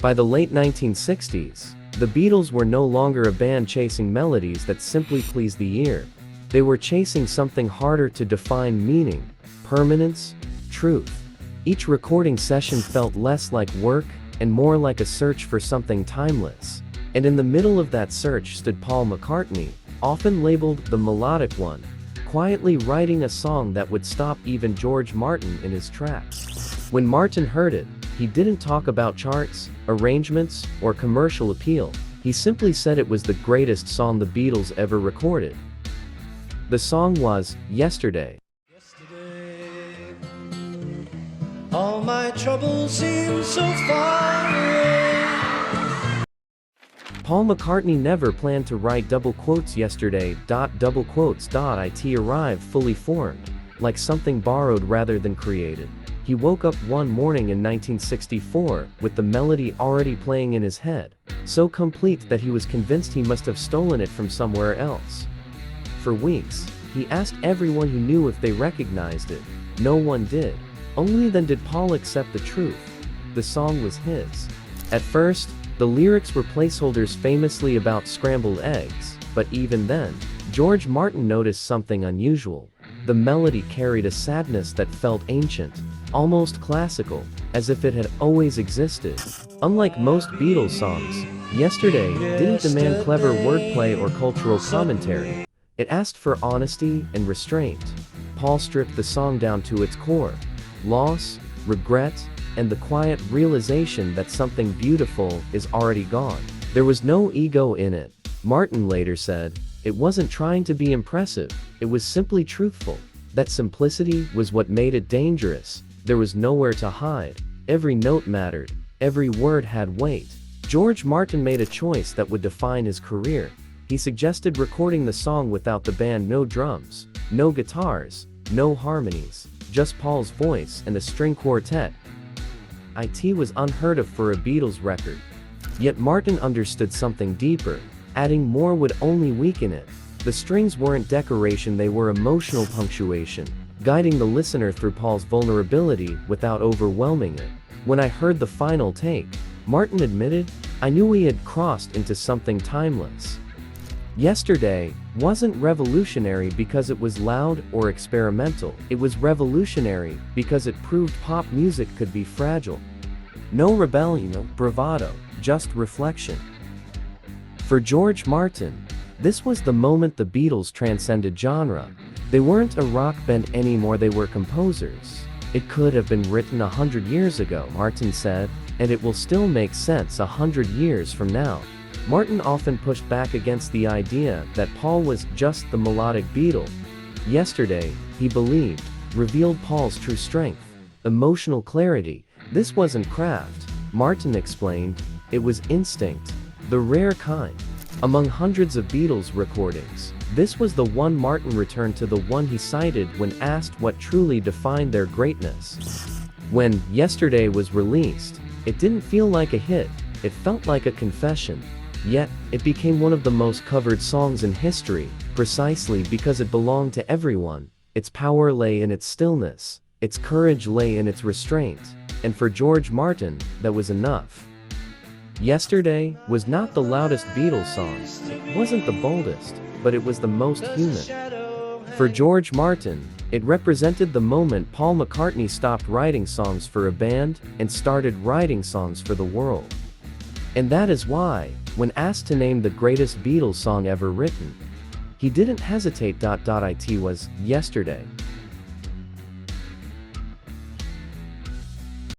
By the late 1960s, the Beatles were no longer a band chasing melodies that simply pleased the ear. They were chasing something harder to define: meaning, permanence, truth. Each recording session felt less like work and more like a search for something timeless. And in the middle of that search stood Paul McCartney, often labeled the melodic one, quietly writing a song that would stop even George Martin in his tracks. When Martin heard it, he didn't talk about charts, arrangements, or commercial appeal. He simply said it was the greatest song the Beatles ever recorded. The song was Yesterday. Yesterday, all my troubles seem so far away. Paul McCartney never planned to write double quotes yesterday. Double quotes. It arrived fully formed, like something borrowed rather than created. He woke up one morning in 1964 with the melody already playing in his head, so complete that he was convinced he must have stolen it from somewhere else. For weeks, he asked everyone who knew if they recognized it. No one did. Only then did Paul accept the truth. The song was his. At first, the lyrics were placeholders famously about scrambled eggs, but even then, George Martin noticed something unusual. The melody carried a sadness that felt ancient, almost classical, as if it had always existed. Unlike most Beatles songs, Yesterday didn't demand clever wordplay or cultural commentary. It asked for honesty and restraint. Paul stripped the song down to its core: loss, regret, and the quiet realization that something beautiful is already gone. There was no ego in it. Martin later said, "It wasn't trying to be impressive, it was simply truthful." That simplicity was what made it dangerous. There was nowhere to hide. Every note mattered. Every word had weight. George Martin made a choice that would define his career. He suggested recording the song without the band: no drums, no guitars, no harmonies, just Paul's voice and a string quartet. It was unheard of for a Beatles record. Yet Martin understood something deeper. Adding more would only weaken it. The strings weren't decoration, they were emotional punctuation, guiding the listener through Paul's vulnerability without overwhelming it. When I heard the final take, Martin admitted, I knew we had crossed into something timeless. Yesterday wasn't revolutionary because it was loud or experimental. It was revolutionary because it proved pop music could be fragile. No rebellion, no bravado, just reflection. For George Martin, this was the moment the Beatles transcended genre. They weren't a rock band anymore, they were composers. It could have been written 100 years ago, Martin said, and it will still make sense 100 years from now. Martin often pushed back against the idea that Paul was just the melodic Beatle. Yesterday, he believed, revealed Paul's true strength, emotional clarity. This wasn't craft, Martin explained, it was instinct, the rare kind. Among hundreds of Beatles recordings, this was the one Martin returned to, the one he cited when asked what truly defined their greatness. When Yesterday was released, it didn't feel like a hit, it felt like a confession. Yet, it became one of the most covered songs in history, precisely because it belonged to everyone. Its power lay in its stillness, its courage lay in its restraint, and for George Martin, that was enough. Yesterday was not the loudest Beatles song, it wasn't the boldest, but it was the most human. For George Martin, it represented the moment Paul McCartney stopped writing songs for a band and started writing songs for the world. And that is why, when asked to name the greatest Beatles song ever written, he didn't hesitate. It was Yesterday.